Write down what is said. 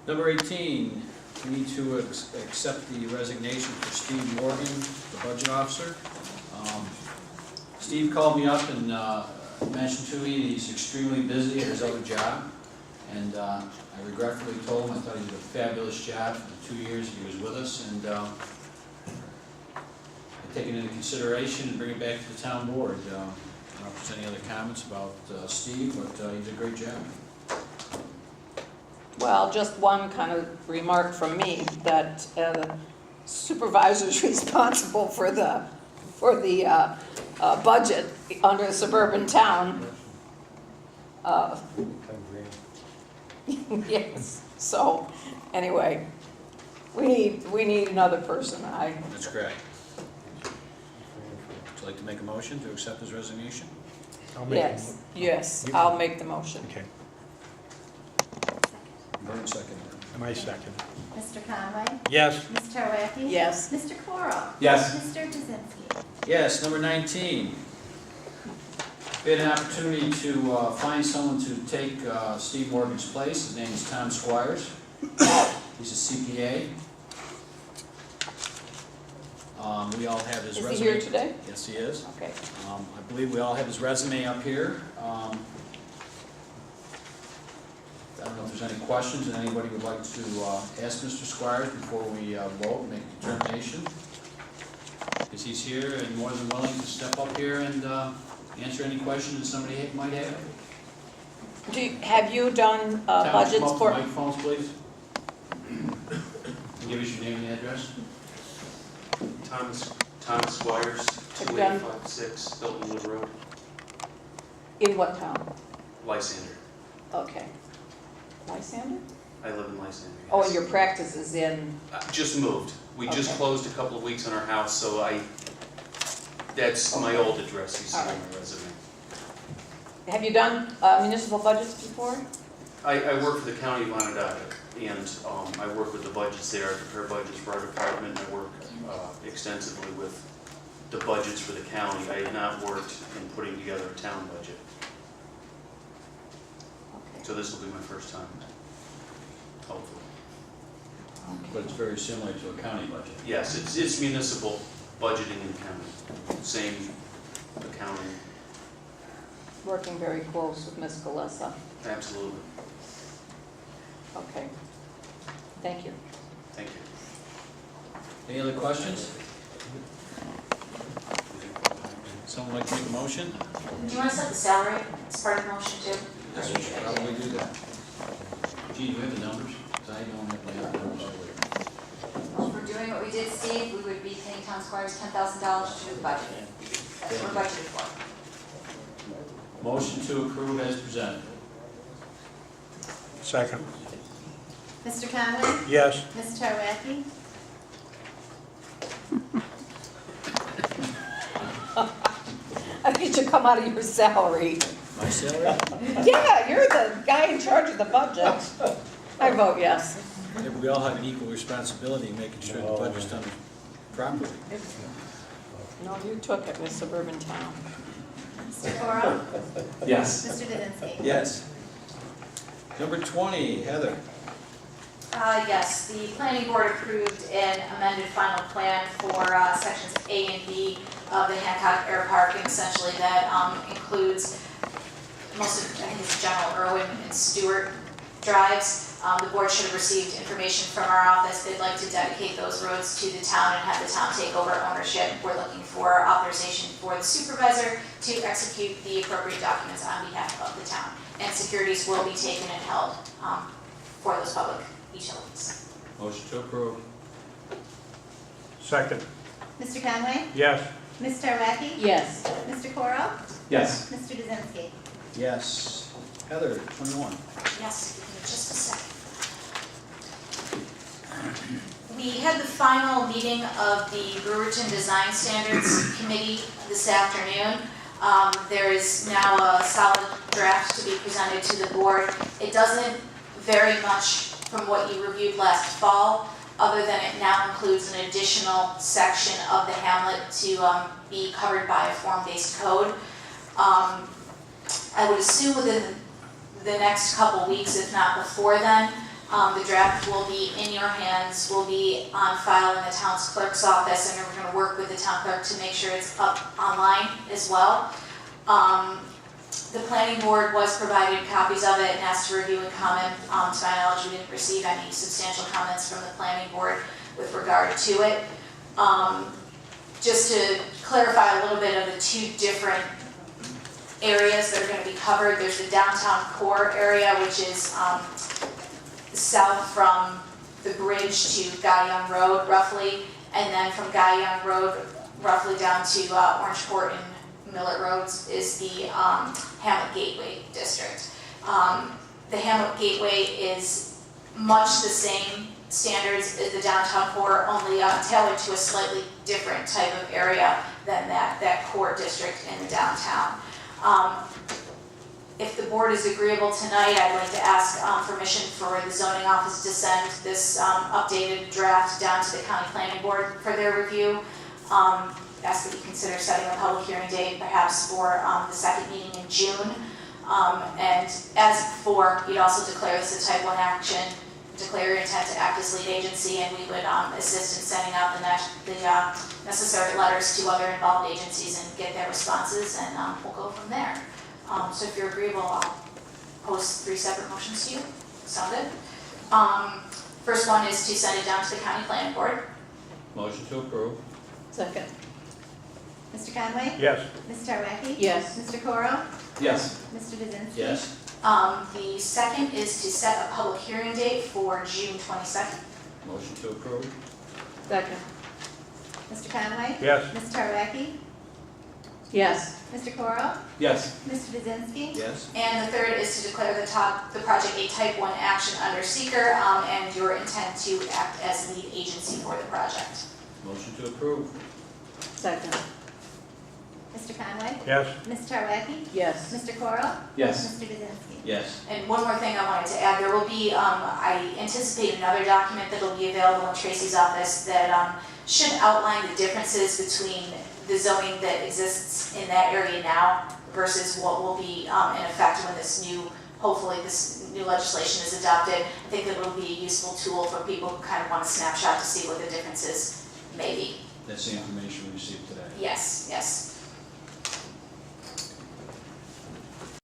Number 18, we need to accept the resignation for Steve Morgan, the budget officer. Steve called me up and mentioned to me that he's extremely busy at his other job, and I regretfully told him I thought he did a fabulous job for the 2 years he was with us, and I take it into consideration and bring it back to the town board. I don't know if there's any other comments about Steve, but he did a great job. Well, just one kind of remark from me, that supervisor's responsible for the budget under a suburban town. Yes, so, anyway, we need another person. That's correct. Would you like to make a motion to accept his resignation? Yes, I'll make the motion. Okay, Vern second. my second. Mr. Conway? Yes. Ms. Tarwacki? Yes. Mr. Coro? Yes. Mr. Kaczynski? Yes, number 19. We had an opportunity to find someone to take Steve Morgan's place. His name is Tom Squires. He's a CPA. We all have his resume. Is he here today? Yes, he is. Okay. I believe we all have his resume up here. I don't know if there's any questions that anybody would like to ask Mr. Squires before we vote and make a determination. Because he's here and more than willing to step up here and answer any questions that somebody might have. Have you done Tom, budgets come up for? to the microphones, please. Give us your name and address. Thomas Squires, 2856 Hilton Wood Road, In what town? Lysander. Okay. Lysander? I live in Lysander. Yes. Oh, and your practice is in, Just moved. We just Okay. closed a couple of weeks on our house, so that's my old address you see on All my resume. have you done municipal budgets before? I work for the county of Onondaga, and I work with the budgets there. I prepare budgets for our department. I work extensively with the budgets for the county. I have not worked in putting together a town budget, Okay. so this will be my first time, hopefully. But it's very similar to a county budget. Yes, it's municipal budgeting in county, same accounting, Working very close with Ms. Galessa. absolutely. Okay. Thank you. Thank you. Any other questions? Someone like to make a motion? Do you want to set the salary as part of the motion too? Yes, we should probably do that. Gee, do we have the numbers? Because I don't have the numbers over there. Well, if we're doing what we did, Steve, we would be paying Tom Squires $10,000 to do the budget. That's what we're budgeted for. Motion to approve as presented. Second. Mr. Conway? Yes. Ms. Tarwacki? I think it should come out of your salary. My salary? Yeah, you're the guy in charge of the budget. I vote yes. Yeah, but we all have an equal responsibility in making sure the budget's done properly. No, you took it with suburban town. Mr. Coro? Yes. Mr. Kaczynski? Yes. Number 20, Heather. Yes, the planning board approved an amended final plan for sections A and B of the Hancock Air Park, and essentially that includes most of, I think it's General Irwin and Stewart drives. The board should have received information from our office. They'd like to dedicate those roads to the town and have the town take over ownership. We're looking for authorization for the supervisor to execute the appropriate documents on behalf of the town. And securities will be taken and held for those public utilities. Motion to approve. Second. Mr. Conway? Yes. Ms. Tarwacki? Yes. Mr. Coro? Yes. Mr. Kaczynski? Yes. Heather, 21. Yes, give me just a second. We had the final meeting of the Brewerton Design Standards Committee this afternoon. There is now a solid draft to be presented to the board. It doesn't vary much from what you reviewed last fall, other than it now includes an additional section of the hamlet to be covered by a form-based code. I would assume within the next couple weeks, if not before then, The draft will be in your hands, will be on file in the town's clerk's office, and we're going to work with the town clerk to make sure it's up online as well. The planning board was provided copies of it and asked to review and comment. To my knowledge, we didn't receive any substantial comments from the planning board with regard to it. Just to clarify a little bit of the two different areas that are going to be covered, there's the downtown core area, which is south from the bridge to Guyong Road roughly, and then from Guyong Road roughly down to Orangeport and Millett Roads is the Hamlet Gateway District. The Hamlet Gateway is much the same standards as the downtown core, only tailored to a slightly different type of area than that core district in the downtown. If the board is agreeable tonight, I'd like to ask permission for the zoning office to send this updated draft down to the county planning board for their review. Ask that you consider setting a public hearing date perhaps for the second meeting in June. And as before, you'd also declare this a type 1 action, declare your intent to act as lead agency, and we would assist in sending out the necessary letters to other involved agencies and get their responses, and we'll go from there. So if you're agreeable, I'll post 3 separate motions to you. Sound good? First one is to send it down to the county planning board. Motion to approve. Second. Mr. Conway? Yes. Ms. Tarwacki? Yes. Mr. Coro? Yes. Mr. Kaczynski? Yes. The second is to set a public hearing date for June 22nd. Motion to approve. Second. Mr. Conway? Yes. Ms. Tarwacki? Yes. Mr. Coro? Yes. Mr. Kaczynski? Yes. And the third is to declare the project a type 1 action under seeker, and your intent to act as lead agency for the project. Motion to approve. Second. Mr. Conway? Yes. Ms. Tarwacki? Yes. Mr. Coro? Yes. Mr. Kaczynski? Yes. And one more thing I wanted to add, there will be, I anticipate another document that will be available in Tracy's office that should outline the differences between the zoning that exists in that area now versus what will be in effect when hopefully this new legislation is adopted. I think that it will be a useful tool for people who kind of want a snapshot to see what the differences may be. That's the information we received today. Yes, yes.